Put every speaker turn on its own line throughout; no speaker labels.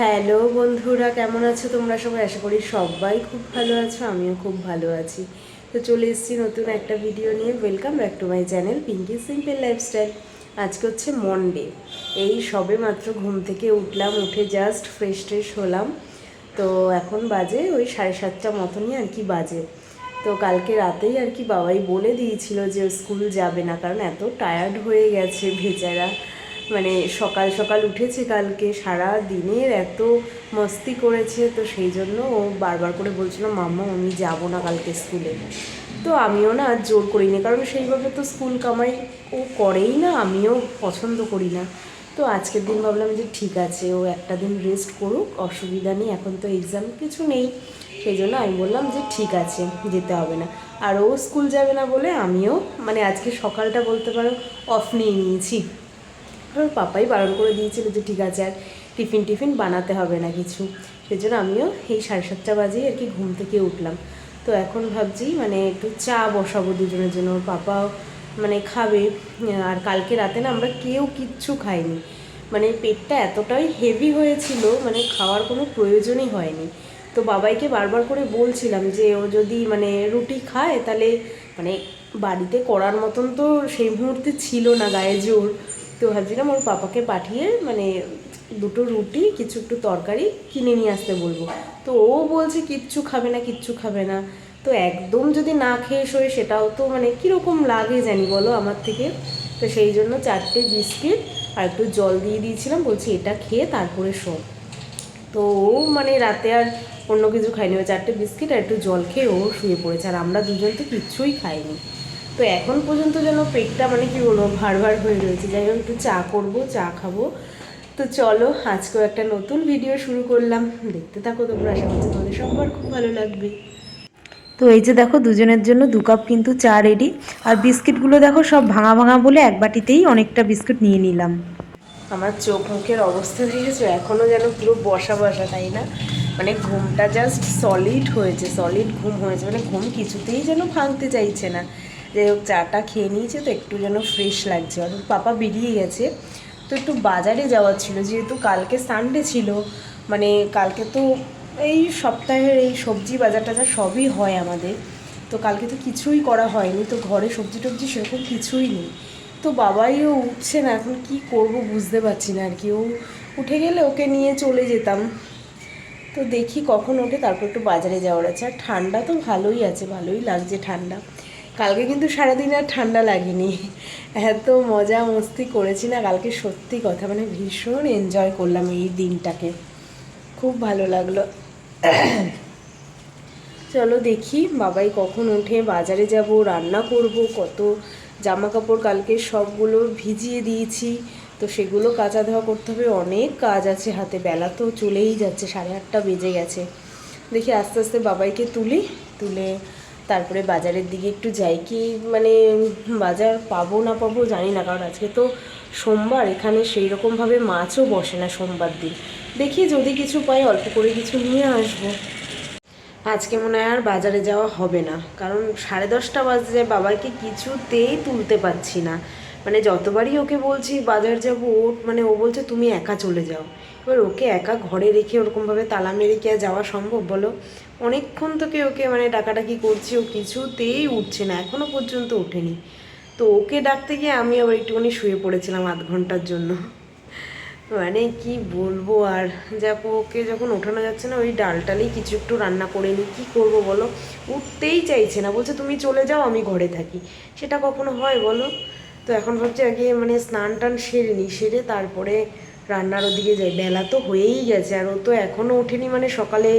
Hello বন্ধুরা, কেমন আছো তোমরা সবাই? আশা করি সবাই খুব ভালো আছো, আমিও খুব ভালো আছি। তো চলে এসেছি নতুন একটা ভিডিও নিয়ে। Welcome back to my channel Pinky simple lifestyle. আজকে হচ্ছে মনডে। এই সবে মাত্র ঘুম থেকে উঠলাম, উঠে জাস্ট ফ্রেশ হলাম। তো এখন বাজে ওই 7:30 মতনই আর কি বাজে। তো কালকে রাতেই আর কি বাবাই বলে দিয়েছিল যে স্কুল যাবে না, কারণ এত টায়ার্ড হয়ে গেছে বেচারা। মানে সকাল সকাল উঠেছে, কালকে সারা দিনের এত মস্তি করেছে, তো সেই জন্য ও বারবার করে বলছিল মাম্মা আমি যাব না কালকে স্কুলে। তো আমিও না আজ জোর করিনি, কারণ সেইভাবে তো স্কুল কামাই ও করেই না, আমিও পছন্দ করি না। তো আজকের দিন ভাবলাম যে ঠিক আছে, ও একটা দিন রেস্ট করুক, অসুবিধা নেই, এখন তো এক্সাম কিছু নেই। সেই জন্য আমি বললাম যে ঠিক আছে, যেতে হবে না। আর ও স্কুল যাবে না বলে আমিও মানে আজকে সকালটা বলতে পারো অফ নিয়ে নিয়েছি। কারণ পাপাই বারণ করে দিয়েছিল যে ঠিক আছে আর টিফিন বানাতে হবে না কিছু। সেই জন্য আমিও এই 7:30 বাজেই আর কি ঘুম থেকে উঠলাম। তো এখন ভাবছি মানে একটু চা বসাবো দুজনের জন্য, ওর পাপাও মানে খাবে। আর কালকে রাতে না আমরা কেউ কিচ্ছু খাইনি, মানে পেটটা এতটাই হেভি হয়েছিল, মানে খাওয়ার কোনো প্রয়োজনই হয়নি। তো বাবাইকে বারবার করে বলছিলাম যে ও যদি মানে রুটি খায় তাহলে মানে বাড়িতে করার মতন তো সেই মুহূর্তে ছিল না গায়ে জোর। তো ভাবছিলাম ওর পাপাকে পাঠিয়ে মানে দুটো রুটি কিছু একটু তরকারি কিনে নিয়ে আসতে বলবো। তো ও বলছে কিচ্ছু খাবে না। তো একদম যদি না খেয়ে শোয় সেটাও তো মানে কীরকম লাগে জানি বলো আমার থেকে। তো সেই জন্য 4টে বিস্কিট আর একটু জল দিয়ে দিয়েছিলাম, বলছি এটা খেয়ে তারপরে শো। তো ও মানে রাতে আর অন্য কিছু খাইনি, ওই 4টে বিস্কিট আর একটু জল খেয়ে ও শুয়ে পড়েছে, আর আমরা দুজন তো কিচ্ছুই খাইনি। তো এখন পর্যন্ত যেন পেটটা মানে কি বলবো ভার হয়ে রয়েছে। যাই হোক একটু চা করবো, চা খাবো। তো চলো আজকেও একটা নতুন ভিডিও শুরু করলাম, দেখতে থাকো তোমরা, আশা করছি তোমাদের সবার খুব ভালো লাগবে। তো এই যে দেখো দুজনের জন্য 2 কাপ কিন্তু চা রেডি। আর বিস্কিটগুলো দেখো সব ভাঙা বলে এক বাটিতেই অনেকটা বিস্কুট নিয়ে নিলাম। আমার চোখ মুখের অবস্থা দেখেছো, এখনও যেন পুরো বসা তাই না? মানে ঘুমটা জাস্ট সলিড ঘুম হয়েছে, মানে ঘুম কিছুতেই যেন ভাঙতে চাইছে না। যাই হোক চাটা খেয়ে নিয়েছে তো একটু যেন ফ্রেশ লাগছে। আর পাপা বেরিয়ে গেছে, তো একটু বাজারে যাওয়ার ছিল, যেহেতু কালকে সানডে ছিল। মানে কালকে তো এই সপ্তাহের এই সবজি বাজার টাজার সবই হয় আমাদের। তো কালকে তো কিছুই করা হয়নি, তো ঘরে সবজি টবজি সেরকম কিছুই নেই। তো বাবাইও উঠছে না, এখন কি করব বুঝতে পারছি না আর কি। ও উঠে গেলে ওকে নিয়ে চলে যেতাম। তো দেখি কখন ওঠে, তারপর একটু বাজারে যাওয়ার আছে। আর ঠান্ডা তো ভালোই আছে, ভালোই লাগছে ঠান্ডা। কালকে কিন্তু সারাদিন আর ঠান্ডা লাগেনি, এত মজা মস্তি করেছি না কালকে, সত্যি কথা মানে ভীষণ এনজয় করলাম এই দিনটাকে, খুব ভালো লাগলো। চলো দেখি বাবাই কখন ওঠে, বাজারে যাব, রান্না করব, কত জামা কাপড় কালকে সবগুলো ভিজিয়ে দিয়েছি, তো সেগুলো কাচা ধোয়া করতে হবে, অনেক কাজ আছে হাতে। বেলা তো চলেই যাচ্ছে, 8:30 বেজে গেছে। দেখি আস্তে আস্তে বাবাইকে তুলে তারপরে বাজারের দিকে একটু যাই। কি মানে বাজার পাবো না পাবো জানি না, কারণ আজকে তো সোমবার, এখানে সেই রকমভাবে মাছও বসে না সোমবার দিন। দেখি যদি কিছু পাই অল্প করে কিছু নিয়ে আসবো। আজকে মনে হয় আর বাজারে যাওয়া হবে না, কারণ 10:30 বাজে, বাবাকে কিছুতেই তুলতে পারছি না। মানে যতবারই ওকে বলছি বাজার যাবো, ও মানে ও বলছে তুমি একা চলে যাও। এবার ওকে একা ঘরে রেখে ওরকমভাবে তালা মেরে কি আর যাওয়া সম্ভব বলো? অনেকক্ষণ থেকে ওকে মানে ডাকাডাকি করছি, ও কিছুতেই উঠছে না, এখনও পর্যন্ত ওঠেনি। তো ওকে ডাকতে গিয়ে আমি আবার একটুখানি শুয়ে পড়েছিলাম আধ ঘন্টার জন্য। মানে কি বলবো আর, দেখো ওকে যখন ওঠানো যাচ্ছে না, ওই ডালটালেই কিছু একটু রান্না করে নিই, কী করবো বলো? উঠতেই চাইছে না, বলছে তুমি চলে যাও আমি ঘরে থাকি। সেটা কখনো হয় বলো? তো এখন ভাবছি আগে মানে স্নান টান সেরে নিই, সেরে তারপরে রান্নার ওদিকে যাই। বেলা তো হয়েই গেছে, আর ও তো এখনও ওঠেনি, মানে সকালে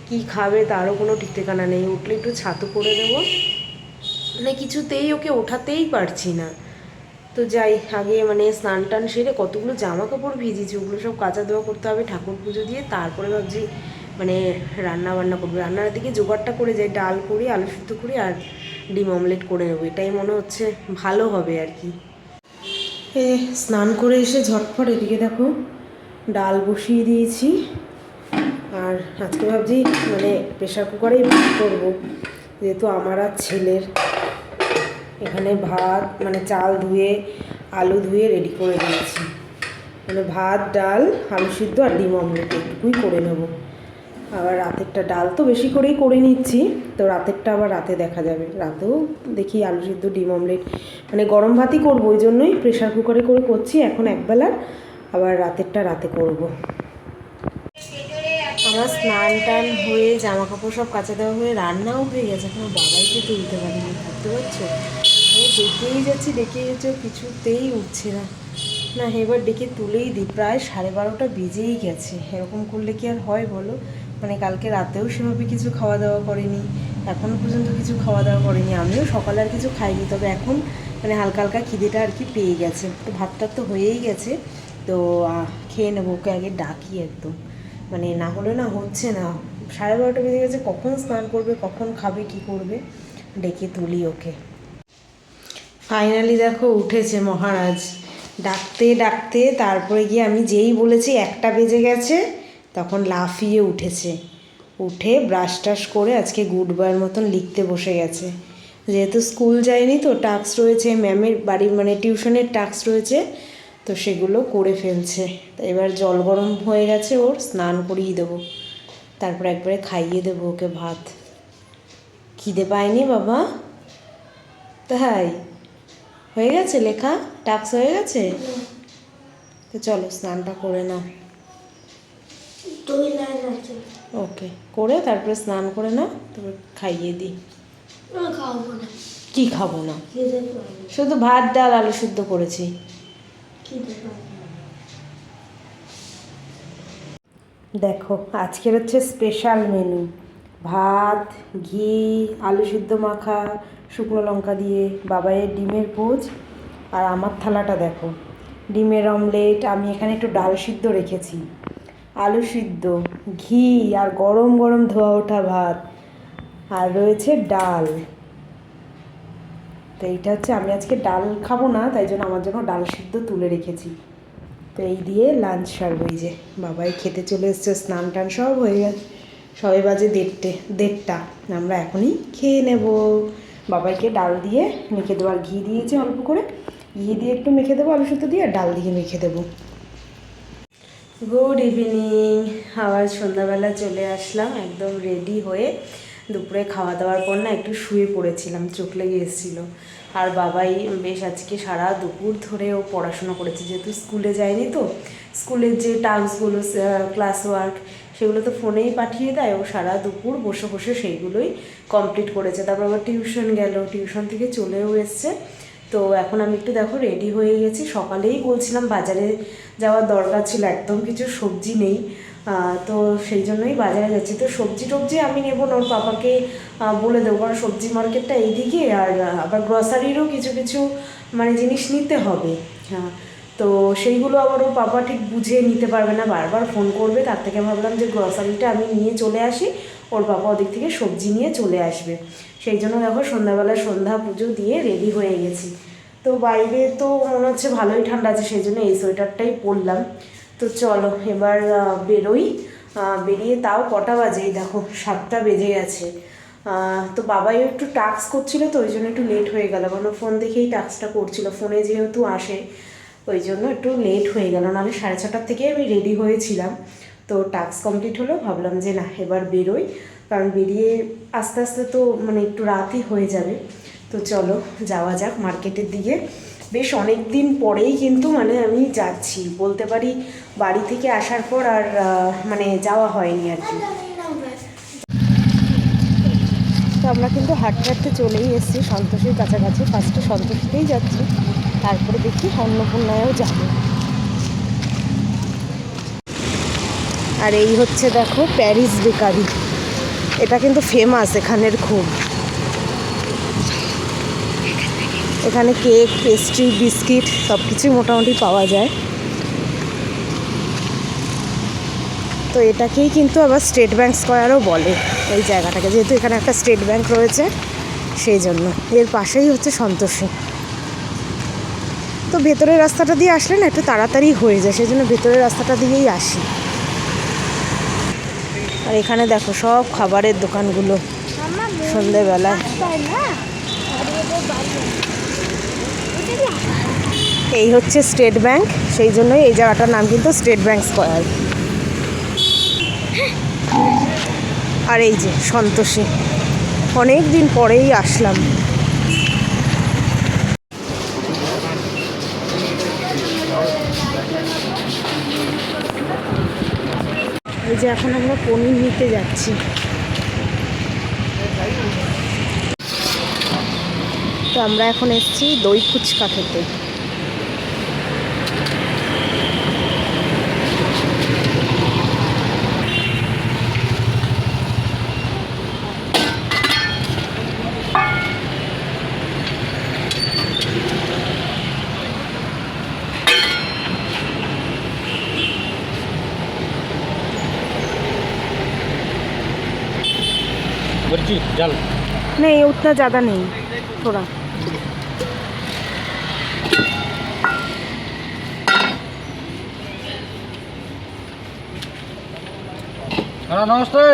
কি খাবে তারও কোনো ঠিক ঠিকানা নেই। উঠলে একটু ছাতু করে দেবো, মানে কিছুতেই ওকে ওঠাতেই পারছি না। তো যাই, আগে মানে স্নান টান সেরে কতগুলো জামা কাপড় ভিজিয়েছি, ওগুলো সব কাচা ধোয়া করতে হবে, ঠাকুর পুজো দিয়ে তারপরে ভাবছি মানে রান্না বান্না করবো। রান্নার দিকে জোগাড়টা করে যাই, ডাল করি, আলু সিদ্ধ করি আর ডিম অমলেট করে নেবো, এটাই মনে হচ্ছে ভালো হবে আর কি। স্নান করে এসে ঝটফট এদিকে দেখো ডাল বসিয়ে দিয়েছি। আর আজকে ভাবছি মানে প্রেশার কুকারেই ভাত করবো, যেহেতু আমার আর ছেলের। এখানে ভাত মানে চাল ধুয়ে আলু ধুয়ে রেডি করে দিয়েছি। মানে ভাত, ডাল, আলু সিদ্ধ আর ডিম অমলেট এইটুকুই করে নেব। আবার রাতেরটা ডাল তো বেশি করেই করে নিচ্ছি, তো রাতেরটা আবার রাতে দেখা যাবে। রাতেও দেখি আলু সিদ্ধ, ডিম অমলেট, মানে গরম ভাতই করবো, ওই জন্যই প্রেশার কুকারে করে করছি এখন একবেলার, আবার রাতেরটা রাতে করব। আমার স্নান টান হয়ে জামা কাপড় সব কাচা দেওয়া হয়ে রান্নাও হয়ে গেছে, এখন বাবাইকে তুলতে পারিনি, বুঝতে পারছো? আমি ডেকেই যাচ্ছি, কিছুতেই উঠছে না। না এবার ডেকে তুলেই দিই, প্রায় 12:30 বেজেই গেছে। এরকম করলে কি আর হয় বলো? মানে কালকে রাতেও সেভাবে কিছু খাওয়া দাওয়া করেনি, এখনও পর্যন্ত কিছু খাওয়া দাওয়া করেনি। আমিও সকালে আর কিছু খাইনি, তবে এখন মানে হালকা হালকা খিদেটা আর কি পেয়ে গেছে। তো ভাতটা তো হয়েই গেছে, তো খেয়ে নেবো। ওকে আগে ডাকি একদম, মানে না হলে না হচ্ছে না। 12:30 বেজে গেছে, কখন স্নান করবে, কখন খাবে, কি করবে, ডেকে তুলি ওকে। ফাইনালি দেখো উঠেছে মহারাজ। ডাকতে ডাকতে তারপরে গিয়ে আমি যেই বলেছি 1টা বেজে গেছে, তখন লাফিয়ে উঠেছে। উঠে ব্রাশ টাশ করে আজকে গুড বয়ের মতন লিখতে বসে গেছে। যেহেতু স্কুল যায়নি তো টাস্ক রয়েছে, ম্যামের বাড়ির মানে টিউশনের টাস্ক রয়েছে, তো সেগুলো করে ফেলছে। তো এবার জল গরম হয়ে গেছে, ওর স্নান করিয়ে দেবো, তারপর একবারে খাইয়ে দেবো ওকে ভাত। খিদে পায়নি বাবা? তাই হয়ে গেছে লেখা, টাস্ক হয়ে গেছে? তো চলো স্নানটা করে নাও। ওকে, করে তারপরে স্নান করে নাও, তারপর খাইয়ে দিই। কি খাবো না? শুধু ভাত, ডাল, আলু সিদ্ধ করেছি। দেখো আজকের হচ্ছে স্পেশাল মেনু, ভাত, ঘি, আলু সিদ্ধ মাখা, শুকনো লঙ্কা দিয়ে, বাবাইয়ের ডিমের পোচ, আর আমার থালাটা দেখো, ডিমের অমলেট। আমি এখানে একটু ডাল সিদ্ধ রেখেছি, আলু সিদ্ধ, ঘি, আর গরম গরম ধোয়া ওঠা ভাত, আর রয়েছে ডাল। তো এইটা হচ্ছে, আমি আজকে ডাল খাবো না, তাই জন্য আমার জন্য ডাল সিদ্ধ তুলে রেখেছি। তো এই দিয়ে লাঞ্চ সারবো। এই যে বাবাই খেতে চলে এসছে, স্নান টান সব হয়ে গেছে, সবাই বাজে 1:30, আমরা এখনই খেয়ে নেব। বাবাইকে ডাল দিয়ে মেখে দেবো, আর ঘি দিয়েছি অল্প করে, ঘি দিয়ে একটু মেখে দেবো আলু সুতো দিয়ে, আর ডাল দিয়ে মেখে দেবো। গুড ইভিনিং, আবার সন্ধ্যাবেলা চলে আসলাম একদম রেডি হয়ে। দুপুরে খাওয়া দাওয়ার পর না একটু শুয়ে পড়েছিলাম, চোখ লেগে এসেছিলো। আর বাবাই বেশ আজকে সারা দুপুর ধরে ও পড়াশোনা করেছে, যেহেতু স্কুলে যায়নি তো স্কুলের যে টাস্কগুলো, ক্লাস ওয়ার্ক, সেগুলো তো ফোনেই পাঠিয়ে দেয়। ও সারা দুপুর বসে বসে সেইগুলোই কমপ্লিট করেছে। তারপর আবার টিউশন গেল, টিউশন থেকে চলেও এসছে। তো এখন আমি একটু দেখো রেডি হয়ে গেছি। সকালেই বলছিলাম বাজারে যাওয়ার দরকার ছিল, একদম কিছু সবজি নেই, তো সেই জন্যই বাজারে যাচ্ছি। তো সবজি টবজি আমি নেবো না, ওর পাপাকে বলে দেবো, কারণ সবজি মার্কেটটা এইদিকে, আর আবার গ্রসারিরও কিছু কিছু মানে জিনিস নিতে হবে। হ্যাঁ, তো সেইগুলো আবার ওর পাপা ঠিক বুঝে নিতে পারবে না, বারবার ফোন করবে। তার থেকে ভাবলাম যে গ্রসারিটা আমি নিয়ে চলে আসি, ওর পাপা ওদিক থেকে সবজি নিয়ে চলে আসবে। সেই জন্য দেখো সন্ধ্যাবেলা সন্ধ্যা পুজো দিয়ে রেডি হয়ে গেছি। তো বাইরে তো মনে হচ্ছে ভালোই ঠান্ডা আছে, সেই জন্য এই সোয়েটারটাই পরলাম। তো চলো এবার বেরোই। বেরিয়ে তাও কটা বাজে, দেখো 7টা বেজে গেছে। তো বাবাই একটু টাস্ক করছিল, তো ওই জন্য একটু লেট হয়ে গেল, কারণ ফোন দেখেই টাস্কটা করছিল, ফোনে যেহেতু আসে ওই জন্য একটু লেট হয়ে গেল। নাহলে 6:30টার থেকে আমি রেডি হয়েছিলাম। তো টাস্ক কমপ্লিট হলো, ভাবলাম যে না এবার বেরোই, কারণ বেরিয়ে আস্তে আস্তে তো মানে একটু রাতই হয়ে যাবে। তো চলো যাওয়া যাক মার্কেটের দিকে। বেশ অনেক দিন পরেই কিন্তু মানে আমি যাচ্ছি বলতে পারি, বাড়ি থেকে আসার পর আর মানে যাওয়া হয়নি আর কি। তো আমরা কিন্তু হাঁটতে হাঁটতে চলেই এসেছি সন্তোষীর কাছাকাছি। ফার্স্টে সন্তোষীতেই যাচ্ছি, তারপরে দেখি অন্নপূর্ণায়ও যাবো। আর এই হচ্ছে দেখো প্যারিস বেকারি, এটা কিন্তু ফেমাস এখানের খুব। এখানে কেক, পেস্ট্রি, বিস্কিট সব কিছুই মোটামুটি পাওয়া যায়। তো এটাকেই কিন্তু আবার স্টেট ব্যাংক স্কোয়ারও বলে এই জায়গাটাকে, যেহেতু এখানে একটা স্টেট ব্যাংক রয়েছে সেই জন্য। এর পাশেই হচ্ছে সন্তোষী। তো ভেতরের রাস্তাটা দিয়ে আসলে না একটু তাড়াতাড়ি হয়ে যায়, সেই জন্য ভেতরের রাস্তাটা দিয়েই আসি। আর এখানে দেখো সব খাবারের দোকানগুলো সন্ধেবেলায়। এই হচ্ছে স্টেট ব্যাংক, সেই জন্যই এই জায়গাটার নাম কিন্তু স্টেট ব্যাংক স্কয়ার। আর এই যে সন্তোষী, অনেক দিন পরেই আসলাম। এই যে এখন আমরা পনির নিতে যাচ্ছি। তো আমরা এখন এসেছি দই ফুচকা খেতে।
जल
नहीं उतना ज़्यादा नहीं, थोड़ा।
नमस्ते।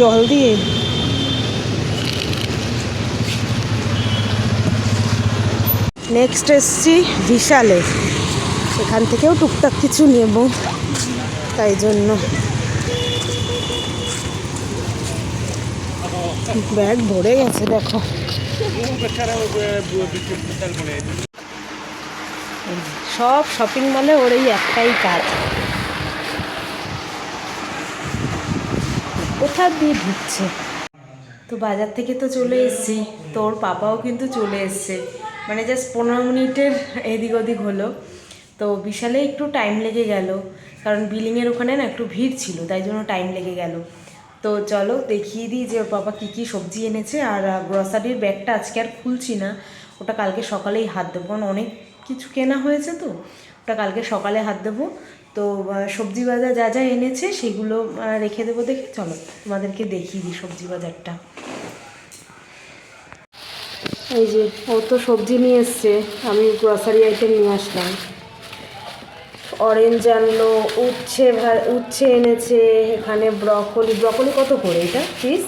জল দিয়ে নেক্সট এসছি বিশালে, এখান থেকেও টুকটাক কিছু নেব, তাই জন্য ব্যাগ ভরে গেছে। দেখো সব শপিং মলে ওর এই একটাই কাজ, কোথা দিয়ে ঢুকছে। তো বাজার থেকে তো চলে এসেছি, তো ওর পাপাও কিন্তু চলে এসছে, মানে জাস্ট 15 মিনিটের এদিক ওদিক হলো। তো বিশালে একটু টাইম লেগে গেল, কারণ বিলিংয়ের ওখানে না একটু ভিড় ছিল, তাই জন্য টাইম লেগে গেল। তো চলো দেখিয়ে দিই যে ওর পাপা কী কী সবজি এনেছে। আর গ্রসারির ব্যাগটা আজকে আর খুলছি না, ওটা কালকে সকালেই হাত দেবো, কারণ অনেক কিছু কেনা হয়েছে, তো ওটা কালকে সকালে হাত দেবো। তো সবজি বাজার যা যা এনেছে সেগুলো রেখে দেবো। দেখে চলো তোমাদেরকে দেখিয়ে দিই সবজি বাজারটা। এই যে ও তো সবজি নিয়ে এসছে, আমি গ্রসারি আইটেম নিয়ে আসলাম। অরেঞ্জ আনলো, উচ্ছে এনেছে, এখানে ব্রকলি কত করে এটা পিস?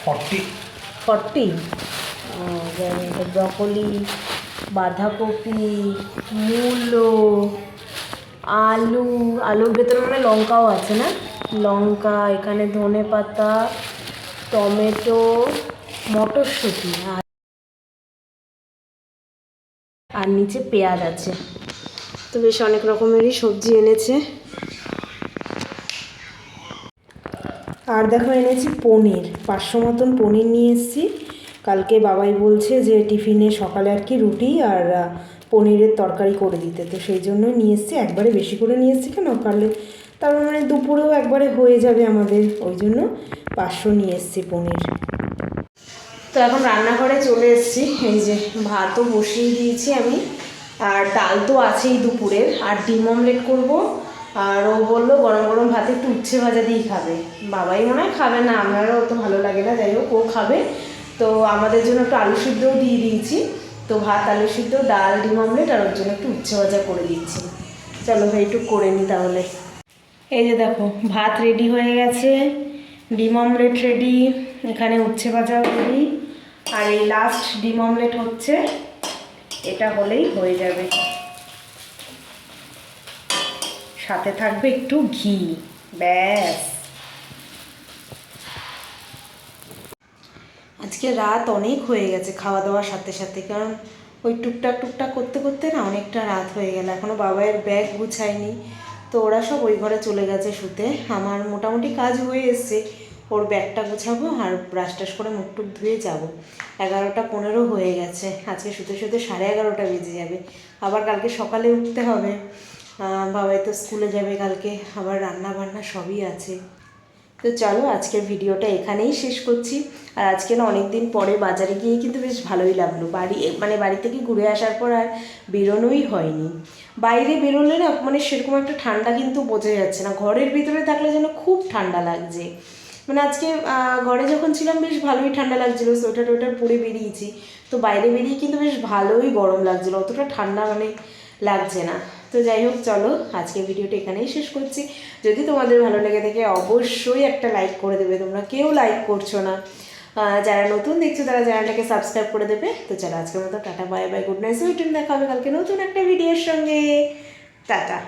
40। ব্রকলি, বাঁধাকপি, মূলো, আলুর ভেতরে মানে লঙ্কাও আছে না, লঙ্কা, এখানে ধনে পাতা, টমেটো, মটরশুঁটি, আর নিচে পেঁয়াজ আছে। তো বেশ অনেক রকমেরই সবজি এনেছে। আর দেখো এনেছি পনির, 500 মতন পনির নিয়ে এসেছি। কালকে বাবাই বলছে যে টিফিনে সকালে আর কি রুটি আর পনিরের তরকারি করে দিতে, তো সেই জন্যই নিয়ে এসেছি। একবারে বেশি করে নিয়ে এসেছি কেন, পারলে তারপর মানে দুপুরেও একবারে হয়ে যাবে আমাদের, ওই জন্য 500 নিয়ে এসেছি পনির। তো এখন রান্নাঘরে চলে এসেছি, এই যে ভাতও বসিয়ে দিয়েছি আমি, আর ডাল তো আছেই দুপুরের, আর ডিম অমলেট করবো। আর ও বললো গরম গরম ভাতে একটু উচ্ছে ভাজা দিয়েই খাবে, বাবাই মনে হয় খাবে না, আমারও অত ভালো লাগে না, যাই হোক ও খাবে। তো আমাদের জন্য একটু আলু সিদ্ধও দিয়ে দিয়েছি, তো ভাত, আলু সিদ্ধ, ডাল, ডিম অমলেট, আর ওর জন্য একটু উচ্ছে ভাজা করে দিচ্ছি। চলো এইটুকু করে নিই তাহলে। এই যে দেখো ভাত রেডি হয়ে গেছে, ডিম অমলেট রেডি, এখানে উচ্ছে ভাজাও রেডি, আর এই লাস্ট ডিম অমলেট হচ্ছে, এটা হলেই হয়ে যাবে। সাথে থাকবে একটু ঘি, ব্যাস। আজকে রাত অনেক হয়ে গেছে খাওয়া দাওয়ার সাথে সাথে, কারণ ওই টুকটাক করতে করতে না অনেকটা রাত হয়ে গেল। এখনও বাবাইয়ের ব্যাগ গুছায়নি, তো ওরা সব ওই ঘরে চলে গেছে শুতে। আমার মোটামুটি কাজ হয়ে এসছে, ওর ব্যাগটা গোছাবো আর ব্রাশ টাশ করে মুখ টুক ধুয়ে যাবো। 11:15 হয়ে গেছে, আজকে শুতে শুতে 11:30 বেজে যাবে, আবার কালকে সকালে উঠতে হবে। বাবাই তো স্কুলে যাবে কালকে, আবার রান্না বান্না সবই আছে। তো চলো আজকের ভিডিওটা এখানেই শেষ করছি। আর আজকে না অনেক দিন পরে বাজারে গিয়ে কিন্তু বেশ ভালোই লাগলো। বাড়ি থেকে ঘুরে আসার পর আর বেরোনোই হয়নি। বাইরে বেরোলে না মানে সেরকম একটা ঠান্ডা কিন্তু বোঝা যাচ্ছে না, ঘরের ভিতরে থাকলে যেন খুব ঠান্ডা লাগছে। মানে আজকে ঘরে যখন ছিলাম বেশ ভালোই ঠান্ডা লাগছিলো, সোয়েটার টোয়েটার পরে বেরিয়েছি। তো বাইরে বেরিয়ে কিন্তু বেশ ভালোই গরম লাগছিলো, অতটা ঠান্ডা মানে লাগছে না। তো যাই হোক, চলো আজকে ভিডিওটা এখানেই শেষ করছি। যদি তোমাদের ভালো লেগে থাকে অবশ্যই একটা লাইক করে দেবে, তোমরা কেউ লাইক করছো না। যারা নতুন দেখছো তারা চ্যানেলটাকে সাবস্ক্রাইব করে দেবে। তো চলো আজকের মতো tata, bye bye, good night, sweet, দেখা হবে কালকে নতুন একটা ভিডিওর সঙ্গে। টাটা।